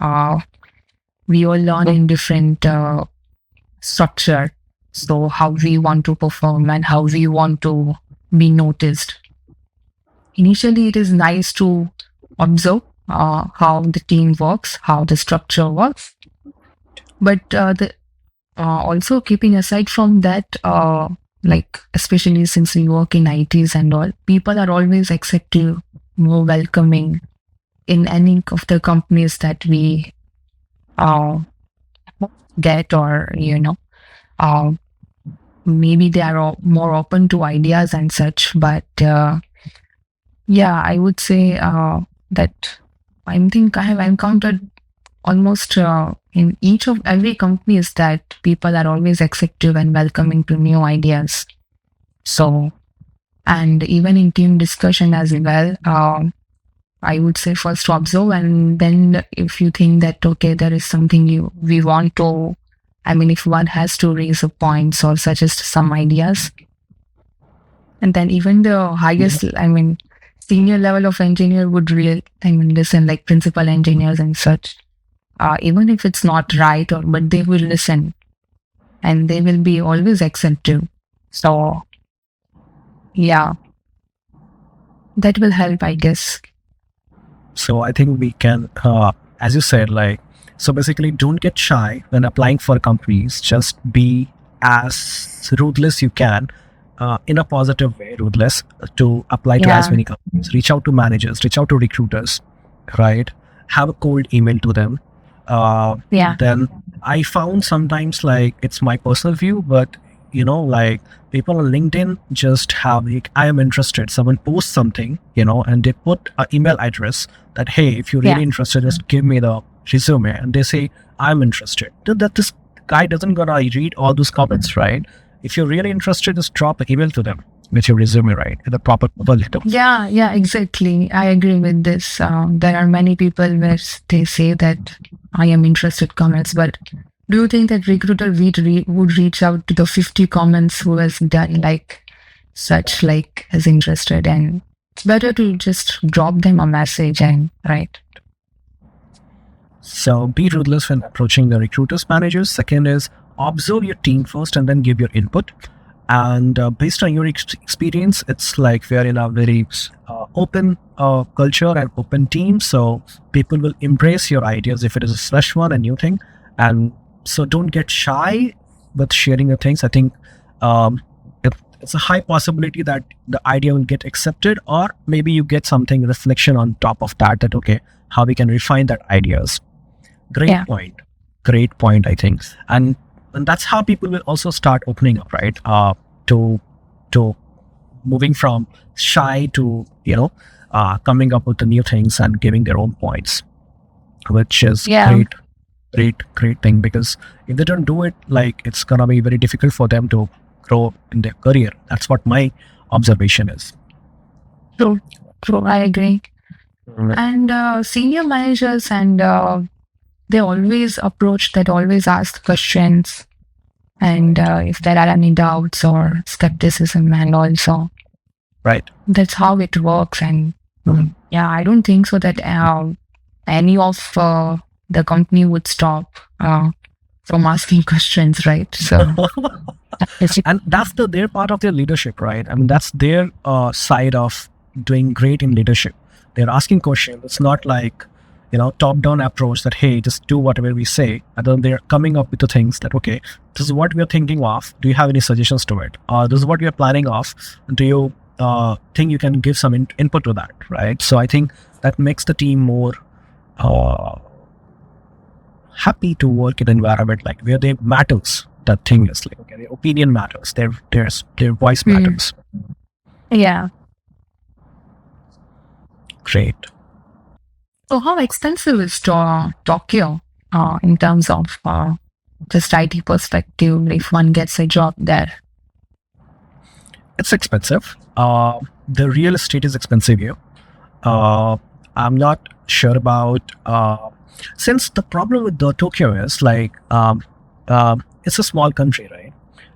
We all learn in different structure. So how we want to perform and how we want to be noticed. Initially, it is nice to observe how the team works, how the structure works. But also keeping aside from that, like especially since we work in ITs and all, people are always accepting, more welcoming in any of the companies that we get, or maybe they are more open to ideas and such. But I would say that I think I have encountered almost in each of every company is that people are always accepting and welcoming to new ideas. So, and even in team discussion as well, I would say first observe, and then if you think that okay, there is something we want to, I mean, if one has to raise a points or suggest some ideas, and then even the highest, I mean, senior level of engineer would listen, like principal engineers and such. Even if it's not right, but they will listen, and they will be always accepting. So, yeah, that will help, I guess. So I think we can, as you said, like, so basically don't get shy when applying for companies. Just be as ruthless you can, in a positive way, ruthless, to apply to as many companies. Reach out to managers, reach out to recruiters, right? Have a cold email to them. Then I found sometimes, like, it's my personal view, but like people on LinkedIn just have like, I am interested. Someone posts something, and they put an email address that, hey, if you're really interested, just give me the resume. And they say, I'm interested. That this guy doesn't gonna read all those comments, right? If you're really interested, just drop an email to them with your resume, right? With a proper letter. Yeah, exactly. I agree with this. There are many people where they say that I am interested comments, but do you think that recruiter would reach out to the 50 comments who has done like such, like as interested? And it's better to just drop them a message, and right. So be ruthless when approaching the recruiters, managers. Second is observe your team first and then give your input. And based on your experience, it's like we are in a very open culture and open team. So people will embrace your ideas if it is a fresh one, a new thing. And so don't get shy with sharing your things. I think it's a high possibility that the idea will get accepted, or maybe you get something reflection on top of that, okay, how we can refine that ideas. Great point, I think. And that's how people will also start opening up, right? To moving from shy to, coming up with the new things and giving their own points, which is great thing, because if they don't do it, like, it's gonna be very difficult for them to grow in their career. That's what my observation is. True, I agree. And senior managers, and they always always ask questions, and if there are any doubts or skepticism, and also that's how it works. And I don't think so that any of the company would stop from asking questions, right? So and that's their part of their leadership, right? I mean, that's their side of doing great in leadership. They're asking questions. It's not like, top-down approach that, hey, just do whatever we say. And then they're coming up with the things that, okay, this is what we are thinking of. Do you have any suggestions to it? This is what we are planning of. Do you think you can give some input to that, right? So I think that makes the team more happy to work in an environment like where they matters. That thing is like, okay, their opinion matters. Their voice matters. Yeah. Great. So how expensive is Tokyo in terms of just IT perspective if one gets a job there? It's expensive. The real estate is expensive here. I'm not sure about, since the problem with the Tokyo is like, it's a small country, right?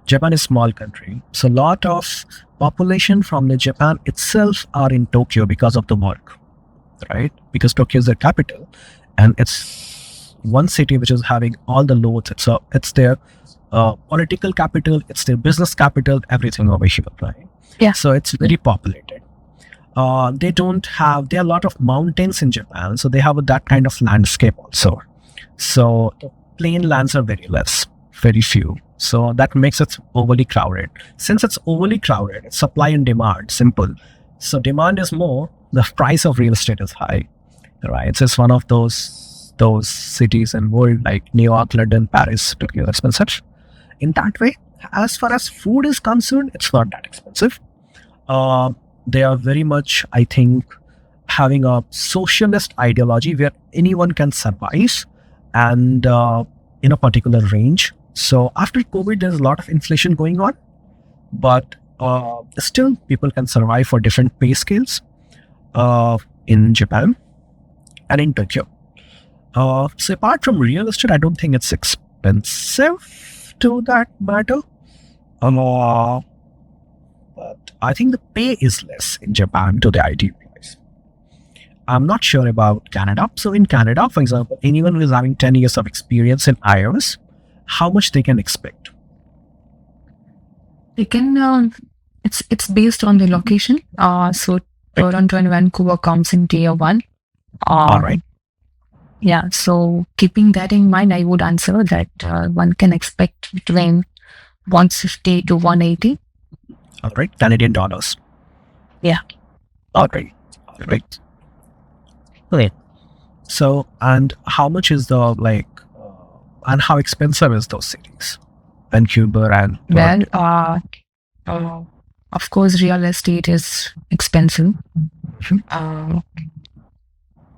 Japan is a small country. So a lot of population from the Japan itself are in Tokyo because of the work, right? Because Tokyo is the capital, and it's one city which is having all the loads. It's their political capital, it's their business capital, everything over here, right? Yeah. So it's very populated. There are a lot of mountains in Japan, so they have that kind of landscape also. So the plain lands are very few. So that makes it overly crowded. Since it's overly crowded, it's supply and demand, simple. So demand is more, the price of real estate is high, right? It's just one of those cities in world like New York, London, Paris, Tokyo, that's been such. In that way, as far as food is concerned, it's not that expensive. They are very much, I think, having a socialist ideology where anyone can survive, and in a particular range. So after COVID, there's a lot of inflation going on, but still people can survive for different pay scales in Japan and in Tokyo. So apart from real estate, I don't think it's expensive to that matter. But I think the pay is less in Japan to the IT price. I'm not sure about Canada. So in Canada, for example, anyone who is having 10 years of experience in iOS, how much they can expect? They can. It's based on the location. So Toronto and Vancouver comes in tier 1. All right. Yeah. So keeping that in mind, I would answer that one can expect between 150 to 180. All right. Canadian dollars. Yeah. All right. All right. Okay. So, and how much is the and how expensive is those cities? Vancouver and Well, of course, real estate is expensive.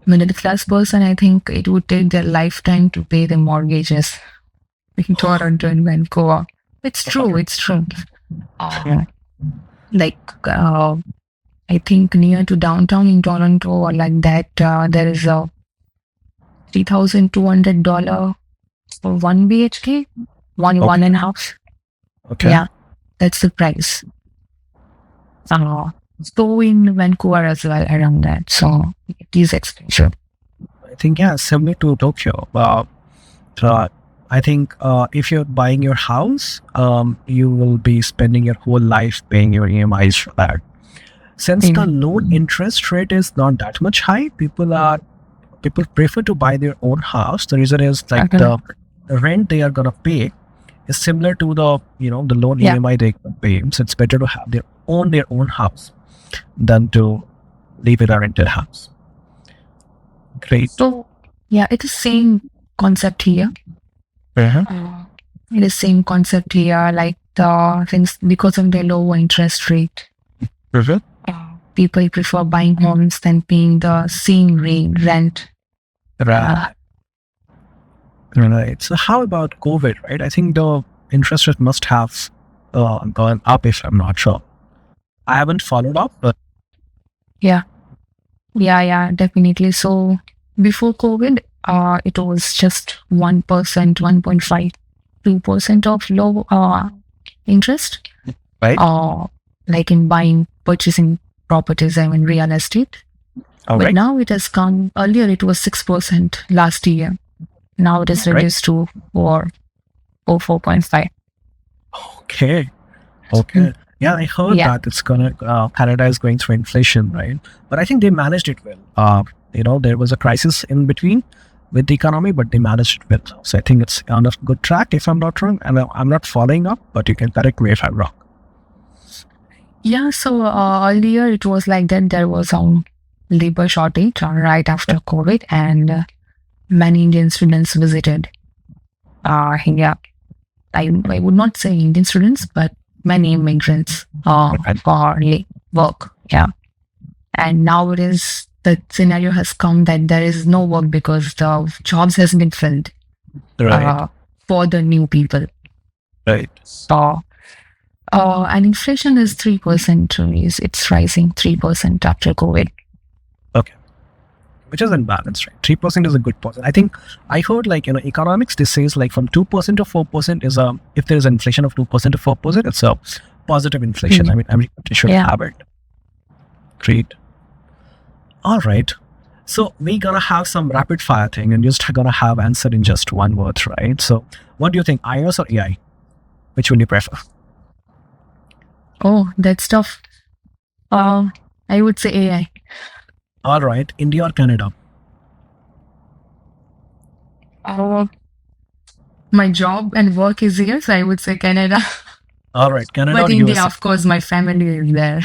Middle class person, I think it would take their lifetime to pay the mortgages in Toronto and Vancouver. It's true. It's true. I think near to downtown in Toronto or like that, there is a $3,200 for 1 BHK, one and a half. Okay. Yeah, that's the price. So in Vancouver as well, around that. So it is expensive. I think, similar to Tokyo. I think if you're buying your house, you will be spending your whole life paying your EMIs for that. Since the loan interest rate is not that much high, people prefer to buy their own house. The reason is the rent they are gonna pay is similar to the loan EMI they pay. So it's better to have their own house than to live in a rented house. Great. So yeah, it is same concept here. It is same concept here, like the things because of the low interest rate. People prefer buying homes than paying the same rent. Right. Right. So how about COVID, right? I think the interest rate must have gone up, if I'm not sure. I haven't followed up, but Yeah, definitely. So before COVID, it was just 1%, 1.5, 2% of low interest. right. Like in purchasing properties, I mean real estate. All But right. now it has come, earlier it was 6% last year. Now it is Right. reduced to 4.5. Okay. Yeah, I heard that it's Canada is going through inflation, right? But I think they managed it well. There was a crisis in between with the economy, but they managed it well. So I think it's on a good track, if I'm not wrong. And I'm not following up, but you can correct me if I'm wrong. Yeah, so earlier it was like that there was some labor shortage right after COVID, and many Indian students visited India. I would not say Indian students, but many immigrants for work. Yeah. And nowadays the scenario has come that there is no work because the jobs has been filled Right. for the new people. Right. So and inflation is 3%. It's rising 3% after COVID. Okay. Which is unbalanced, right? 3% is a good percent. I think I heard economics, this says from 2% to 4% is if there is inflation of 2% to 4%, it's a positive inflation. I mean, every country should have it. Great. All right. So we're gonna have some rapid fire thing and just gonna have answer in just one word, right? So what do you think, iOS or AI? Which would you prefer? Oh, that's tough. I would say AI. All right. India or Canada? My job and work is here, so I would say Canada. All right. Canada But or India, USA? of course, my family is there.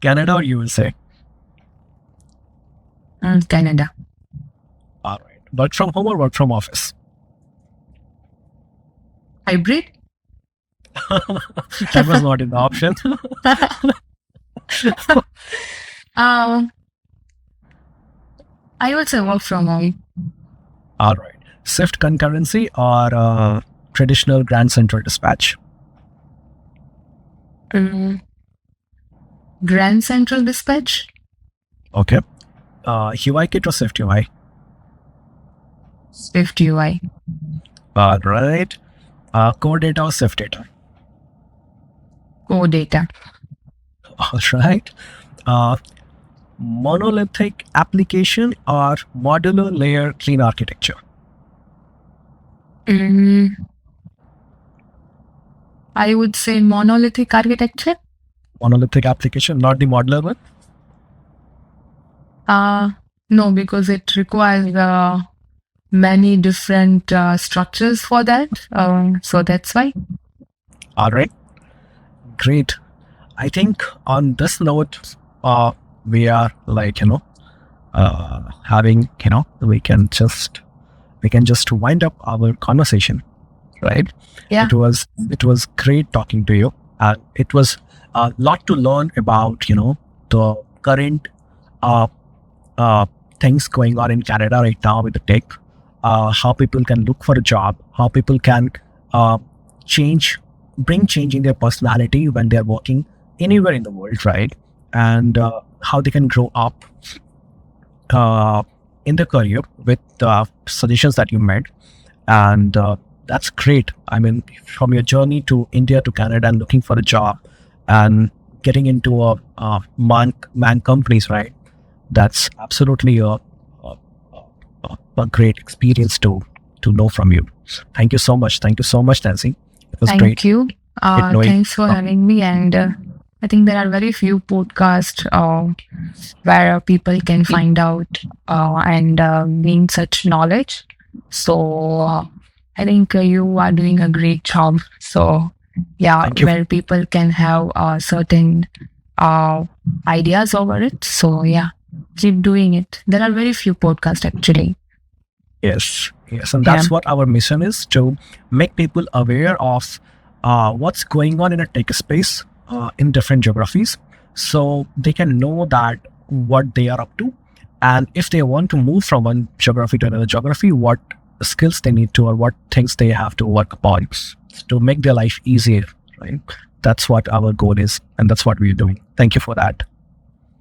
Canada or USA? Canada. All right. Work from home or work from office? Hybrid? That was not in the option. I would say work from home. All right. Swift concurrency or traditional Grand Central Dispatch? Grand Central Dispatch? Okay. UI kit or Swift UI? Swift UI. All right. Core data or Swift data? Core data. All right. Monolithic application or modular layer clean architecture? I would say monolithic architecture. Monolithic application, not the modular one? No, because it requires many different structures for that. So that's why. All right. Great. I think on this note, we are like, having, we can just wind up our conversation, right? Yeah. It was great talking to you. It was a lot to learn about, the current things going on in Canada right now with the tech, how people can look for a job, how people can bring change in their personality when they're working anywhere in the world, right? And how they can grow up in their career with suggestions that you made. And that's great. I mean, from your journey to India to Canada and looking for a job and getting into a man companies, right? That's absolutely a great experience to know from you. Thank you so much. Thank you so much, Nancy. It was great. Thank you. Thanks for having me. And I think there are very few podcasts where people can find out and gain such knowledge. So I think you are doing a great job. So yeah, where people can have certain ideas over it. So yeah, keep doing it. There are very few podcasts actually. Yes, and that's what our mission is, to make people aware of what's going on in a tech space in different geographies, so they can know that what they are up to, and if they want to move from one geography to another geography, what skills they need to, or what things they have to work upon to make their life easier, right? That's what our goal is, and that's what we're doing. Thank you for that.